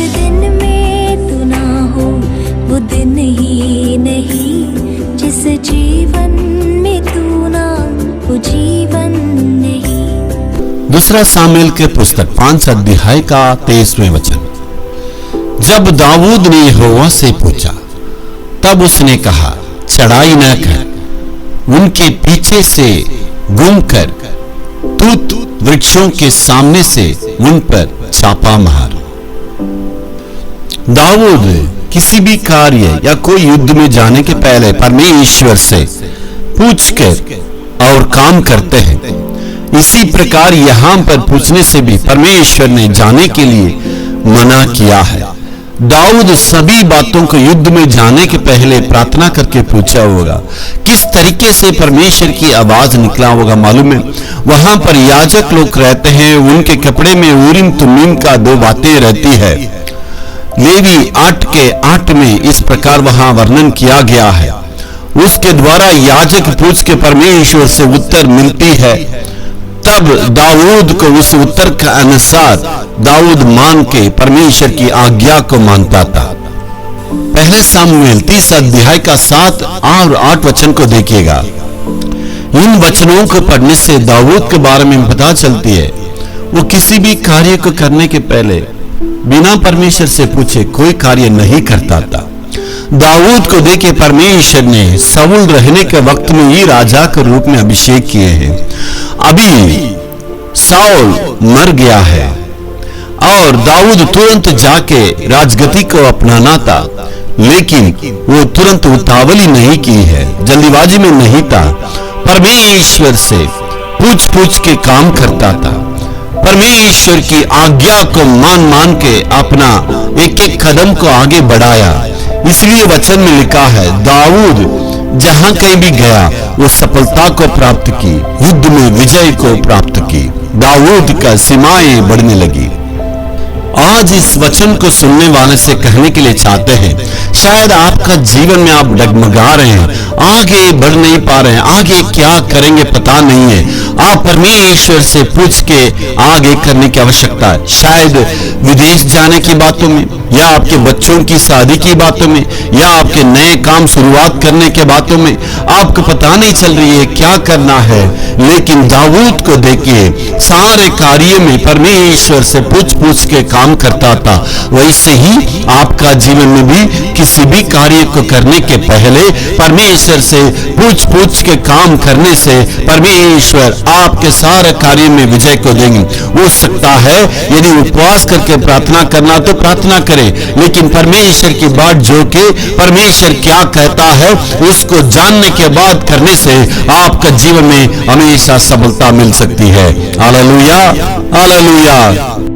दिन में तू ना हो वो दिन ही नहीं, जिस जीवन में तू ना वो जीवन नहीं। दूसरा सामुएल के पुस्तक 5 अध्याय का 23वें वचन। जब दाऊद ने यहोवा से पूछा तब उसने कहा, चढ़ाई न कर, उनके पीछे से घूमकर तूत वृक्षों के सामने से उन पर छापा मार। दाऊद किसी भी कार्य या कोई युद्ध में जाने के पहले परमेश्वर से पूछकर और काम करते हैं। इसी प्रकार यहां पर पूछने से भी परमेश्वर ने जाने के लिए मना किया है। दाऊद सभी बातों को युद्ध में जाने के पहले प्रार्थना करके पूछा होगा। किस तरीके से परमेश्वर की आवाज निकला होगा मालूम है? वहां पर याजक लोग रहते हैं, उनके कपड़े में उरीम तुमीम का 2 बातें रहती है। लेवी 8 में इस प्रकार वहां वर्णन किया गया है। उसके द्वारा याजक पूछ के परमेश्वर से उत्तर मिलती है। तब दाऊद को उस उत्तर के अनुसार दाऊद मान के परमेश्वर की आज्ञा को मानता था। पहले सामुएल 30 अध्याय का 7 और 8 वचन को देखिएगा। इन वचनों को पढ़ने से दाऊद के बारे में पता चलती है वो किसी भी कार्य को करने के पहले बिना परमेश्वर से पूछे कोई कार्य नहीं करता था। दाऊद को देखे परमेश्वर ने शाऊल रहने के वक्त में ही राजा के रूप में अभिषेक किए हैं। अभी शाऊल मर गया है और दाऊद तुरंत जाके राजगद्दी को अपनाना था, लेकिन वो तुरंत उतावली नहीं की है, जल्दीबाजी में नहीं था। परमेश्वर से पूछ के काम करता था। परमेश्वर की आज्ञा को मान के अपना एक कदम को आगे बढ़ाया। इसलिए वचन में लिखा है, दाऊद जहां कहीं भी गया वो सफलता को प्राप्त की, युद्ध में विजय को प्राप्त की। दाऊद का सीमाएं बढ़ने लगी। आज इस वचन को सुनने वाले से कहने के लिए चाहते हैं, शायद आपका जीवन में आप डगमगा रहे हैं, आगे बढ़ नहीं पा रहे हैं, आगे क्या करेंगे पता नहीं है। आप परमेश्वर से पूछ के आगे करने की आवश्यकता है। शायद विदेश जाने की बातों में, या आपके बच्चों की शादी की बातों में, या आपके नए काम शुरुआत करने के बातों में आपको पता नहीं चल रही है क्या करना है। लेकिन दाऊद को देखिए, सारे कार्य में परमेश्वर से पूछ के काम करता था। वैसे ही आपका जीवन में भी किसी भी कार्य को करने के पहले परमेश्वर से पूछ के काम करने से परमेश्वर आपके सारे कार्य में विजय को देंगे। हो सकता है यदि उपवास करके प्रार्थना करना तो प्रार्थना करें, लेकिन परमेश्वर की बात जो कि परमेश्वर क्या कहता है उसको जानने के बाद करने से आपका जीवन में हमेशा सफलता मिल सकती है। Hallelujah, hallelujah.